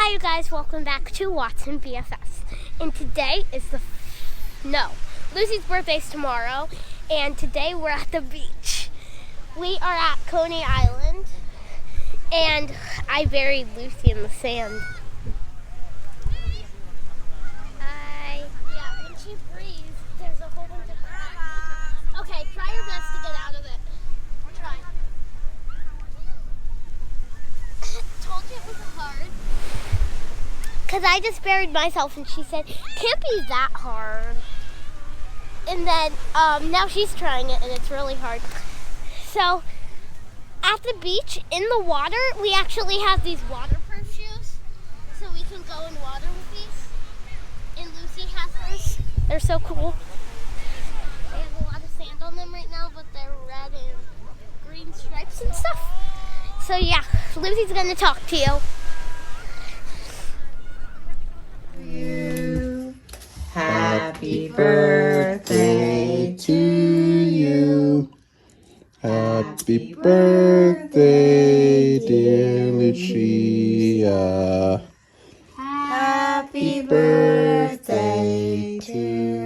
Hi you guys, welcome back to Watson BFS. And today is Lucy's birthday's tomorrow, and today we're at the beach. We are at Coney Island, and I buried Lucy in the sand. Hi. Yeah, when she breathes, there's a whole bunch of cracks. Okay, try your best to get out of it. Try. Told you it was hard. Because I just buried myself, and she said, can't be that hard. And then now she's trying it, and it's really hard. So at the beach, in the water, we actually have these waterproof shoes. So we can go in water with these. And Lucy has hers. They're so cool. They have a lot of sand on them right now, but they're red and green stripes and stuff. So yeah, Lucy's going to talk to you. Happy birthday to you. Happy birthday, dear Lucia. Happy birthday to